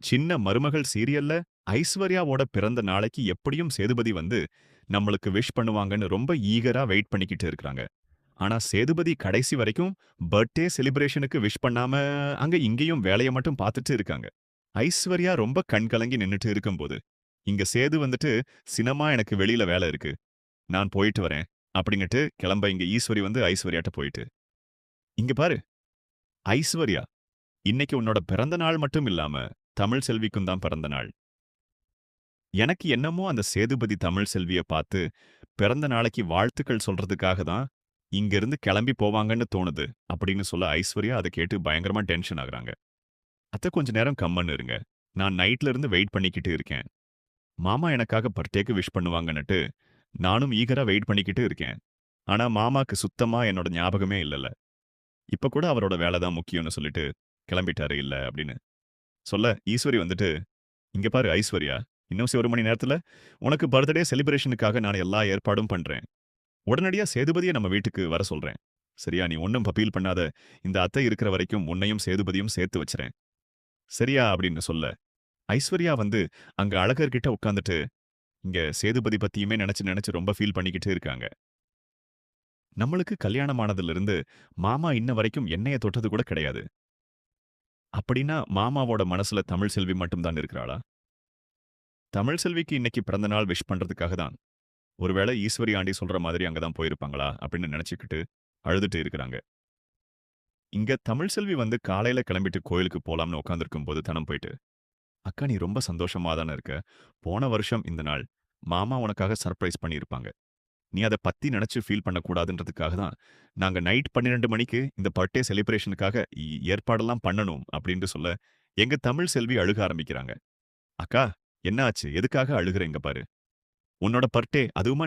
சின்ன மருமகள் சீரியல்ல ஐஸ்வர்யாவோட பிறந்த நாளைக்கு எப்படியும் சேதுபதி வந்து நம்மளுக்கு விஷ் பண்ணுவாங்கன்னு ரொம்ப ஈகரா வெயிட் பண்ணிக்கிட்டு இருக்காங்க. ஆனா சேதுபதி கடைசி வரைக்கும் பர்த்டே செலிப்ரேஷனுக்கு விஷ் பண்ணாம அங்க இங்கேயும் வேலைய மட்டும் பார்த்துட்டு இருக்காங்க. ஐஸ்வர்யா ரொம்ப கண் கலங்கி நின்னுட்டு இருக்கும்போது, இங்க சேது வந்துட்டு சினமா எனக்கு வெளியில வேலை இருக்கு. நான் போயிட்டு வரேன். அப்படின்னுட்டு கிளம்ப இங்க ஈஸ்வரி வந்து ஐஸ்வர்யாட்ட போயிட்டு, இங்க பாரு ஐஸ்வர்யா, இன்னைக்கு உன்னோட பிறந்த நாள் மட்டும் இல்லாம தமிழ் செல்விக்கும் தான் பிறந்த நாள். எனக்கு என்னமோ அந்த சேதுபதி தமிழ் செல்விய பார்த்து, பிறந்த நாளைக்கு வாழ்த்துக்கள் சொல்றதுக்காக தான் இங்கிருந்து கிளம்பி போவாங்கன்னு தோணுது. அப்படின்னு சொல்ல ஐஸ்வர்யா அத கேட்டு பயங்கரமா டென்ஷன் ஆகுறாங்க. அத்த கொஞ்ச நேரம் கம்முனு இருங்க. நான் நைட்ல இருந்து வெயிட் பண்ணிக்கிட்டு இருக்கேன். மாமா எனக்காக பர்த்டேக்கு விஷ் பண்ணுவாங்கன்னுட்டு, நானும் ஈகரா வெயிட் பண்ணிக்கிட்டு இருக்கேன். ஆனா மாமாக்கு சுத்தமா என்னோட ஞாபகமே இல்லல்ல. இப்ப கூட அவரோட வேல தான் முக்கியம்னு சொல்லிட்டு கிளம்பிட்டாரு இல்ல அப்படின்னு. சொல்ல ஈஸ்வரி வந்துட்டு, "இங்க பாரு ஐஸ்வர்யா, இன்னும் 1 மணி நேரத்துல உனக்கு பர்த்டே செலிப்ரேஷனுக்காக நான் எல்லா ஏற்பாடும் பண்றேன். உடனடியா சேதுபதிய நம்ம வீட்டுக்கு வர சொல்றேன். சரியா? நீ ஒண்ணும் ஃபீல் பண்ணாத. இந்த அத்தை இருக்கிற வரைக்கும் உன்னையும் சேதுபதியும் சேர்த்து வச்சுறேன். சரியா?" அப்படின்னு சொல்ல, ஐஸ்வர்யா வந்து அங்க அழகர்கிட்ட உட்கார்ந்துட்டு, இங்க சேதுபதி பத்தியுமே நெனச்சு நெனச்சு ரொம்ப ஃபீல் பண்ணிக்கிட்டு இருக்காங்க. நம்மளுக்கு கல்யாணம் ஆனதிலிருந்து மாமா இன்ன வரைக்கும் என்னைய தொட்டது கூட கிடையாது. அப்படின்னா மாமாவோட மனசுல தமிழ் செல்வி மட்டும் தான் இருக்கிறாளா? தமிழ் செல்விக்கு இன்னைக்கு பிறந்த நாள் விஷ் பண்றதுக்காக தான். ஒருவேளை ஈஸ்வரி ஆண்டி சொல்ற மாதிரி அங்க தான் போயிருப்பாங்களா? அப்படின்னு நெனச்சுக்கிட்டு அழுதுட்டு இருக்கிறாங்க. இங்க தமிழ் செல்வி வந்து காலையில கிளம்பிட்டு கோயிலுக்கு போலாம்னு உட்கார்ந்திருக்கும்போது தனம் போயிட்டு, "அக்கா நீ ரொம்ப சந்தோஷமா தானே இருக்க. போன வருஷம் இந்த நாள் மாமா உனக்காக சர்ப்ரைஸ் பண்ணியிருப்பாங்க. நீ அத பத்தி நெனச்சு ஃபீல் பண்ணக்கூடாதுன்றதுக்காக தான், நாங்க நைட் 12 மணிக்கு இந்த பர்த்டே செலிப்ரேஷனுக்காக ஏற்பாடெல்லாம் பண்ணணும்." அப்படின்னு சொல்ல, எங்க தமிழ் செல்வி அழுக ஆரம்பிக்கிறாங்க. "அக்கா, என்ன ஆச்சு? எதுக்காக அழுகுற இங்க பாரு. உன்னோட பர்த்டே அதுவுமா